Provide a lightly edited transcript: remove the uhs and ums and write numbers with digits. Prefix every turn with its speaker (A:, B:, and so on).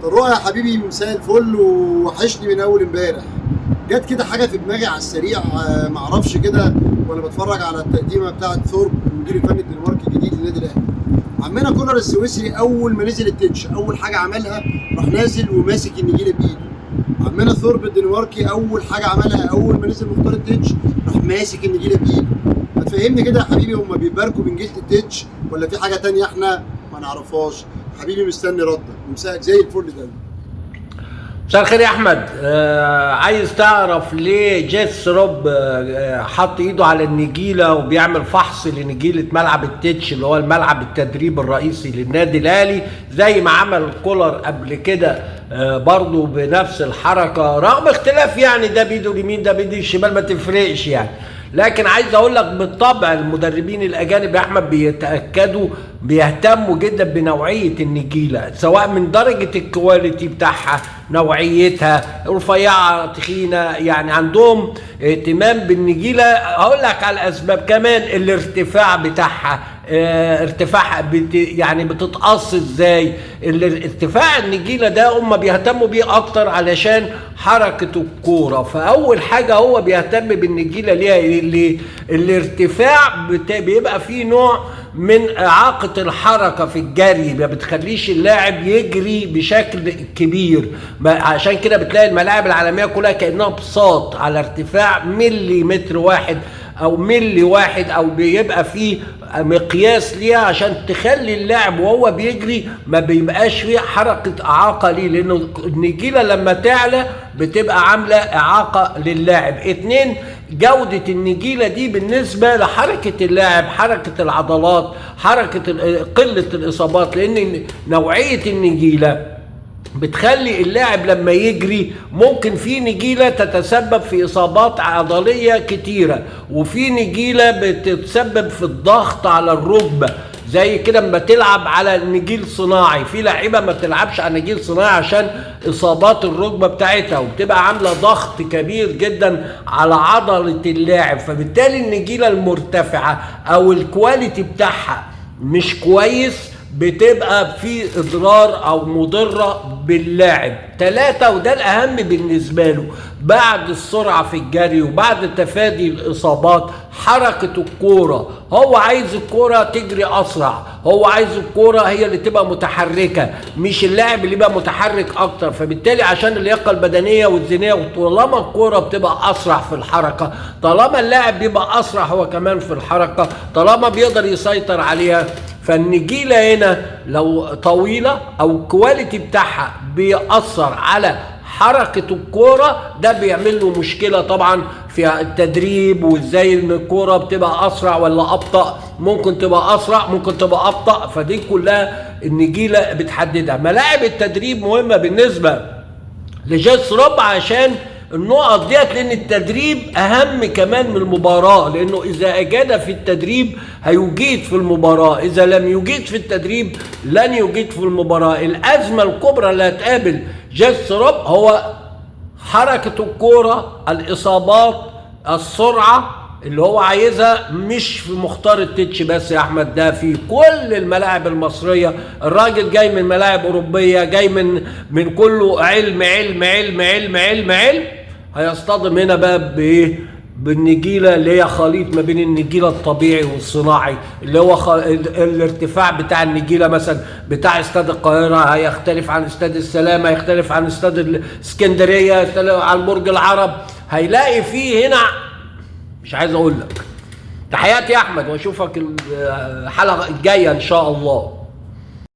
A: طروق يا حبيبي، مساء الفل، ووحشني من اول امبارح. جت كده حاجه في دماغي على السريع، معرفش كده وانا بتفرج على التقديمه بتاعه ثورب المدير الفني الدنماركي الجديد للنادي الاهلي. عمنا كولر السويسري اول ما نزل التتش اول حاجه عملها راح نازل وماسك النجيله بايده. عمنا ثورب الدنماركي اول حاجه عملها اول ما نزل مختار التتش راح ماسك النجيله بايده. ما تفهمني كده يا حبيبي، هم بيباركوا بنجيله التتش ولا في حاجه تانية احنا ما نعرفهاش؟ حبيبي مستني ردك، ومساك زي الفل ده.
B: مساء الخير يا احمد. عايز تعرف ليه جيس روب حط ايده على النجيله وبيعمل فحص لنجيله ملعب التتش اللي هو الملعب التدريب الرئيسي للنادي الاهلي، زي ما عمل كولر قبل كده برضه بنفس الحركه، رغم اختلاف يعني ده بايده اليمين ده بايده الشمال ما تفرقش يعني. لكن عايز اقول لك بالطبع المدربين الاجانب يا احمد بيهتموا جدا بنوعيه النجيله، سواء من درجه الكواليتي بتاعها، نوعيتها، رفيعه تخينه، يعني عندهم اهتمام بالنجيله. هقول لك على الاسباب كمان، الارتفاع بتاعها، ارتفاعها يعني بتتقص ازاي. ارتفاع النجيله ده هم بيهتموا بيه اكتر علشان حركه الكوره. فاول حاجه هو بيهتم بالنجيله ليه؟ الارتفاع بيبقى فيه نوع من اعاقه الحركه في الجري، ما بتخليش اللاعب يجري بشكل كبير. عشان كده بتلاقي الملاعب العالميه كلها كانها بساط على ارتفاع مليمتر واحد او ملي واحد، او بيبقى فيه مقياس ليها عشان تخلي اللاعب وهو بيجري ما بيبقاش فيه حركه اعاقه ليه، لانه النجيله لما تعلى بتبقى عامله اعاقه للاعب. اتنين، جودة النجيلة دي بالنسبة لحركة اللاعب، حركة العضلات، حركة قلة الإصابات، لأن نوعية النجيلة بتخلي اللاعب لما يجري ممكن في نجيلة تتسبب في إصابات عضلية كتيرة، وفي نجيلة بتتسبب في الضغط على الركبة، زي كده لما تلعب على نجيل صناعي. في لعيبه ما بتلعبش على نجيل صناعي عشان اصابات الركبه بتاعتها، وبتبقى عامله ضغط كبير جدا على عضله اللاعب. فبالتالي النجيله المرتفعه او الكواليتي بتاعها مش كويس، بتبقى في اضرار او مضره باللاعب. 3، وده الاهم بالنسبه له بعد السرعه في الجري وبعد تفادي الاصابات، حركه الكوره. هو عايز الكوره تجري اسرع، هو عايز الكوره هي اللي تبقى متحركه، مش اللاعب اللي يبقى متحرك اكتر. فبالتالي عشان اللياقه البدنيه والذهنيه، وطالما الكوره بتبقى اسرع في الحركه، طالما اللاعب بيبقى اسرع هو كمان في الحركه، طالما بيقدر يسيطر عليها، فالنجيله هنا لو طويله او الكواليتي بتاعها بيأثر على حركة الكورة، ده بيعمل له مشكلة طبعا في التدريب، وازاي ان الكورة بتبقى اسرع ولا ابطأ، ممكن تبقى اسرع ممكن تبقى ابطأ. فدي كلها النجيلة بتحددها. ملاعب التدريب مهمة بالنسبة لجيس روب عشان النقط ديت، لان التدريب اهم كمان من المباراه، لانه اذا اجاد في التدريب هيجيد في المباراه، اذا لم يجيد في التدريب لن يجيد في المباراه. الازمه الكبرى اللي هتقابل جيس روب هو حركه الكوره، الاصابات، السرعه اللي هو عايزها، مش في مختار التتش بس يا احمد، ده في كل الملاعب المصريه. الراجل جاي من ملاعب اوروبيه، جاي من كله علم علم علم علم علم علم، هيصطدم هنا بقى بايه؟ بالنجيله اللي هي خليط ما بين النجيله الطبيعي والصناعي، اللي هو الارتفاع بتاع النجيله مثلا بتاع استاد القاهره هيختلف عن استاد السلام، هيختلف عن استاد الاسكندريه، هيختلف عن برج العرب. هيلاقي فيه هنا، مش عايز اقول لك. تحياتي يا احمد، واشوفك الحلقه الجايه ان شاء الله.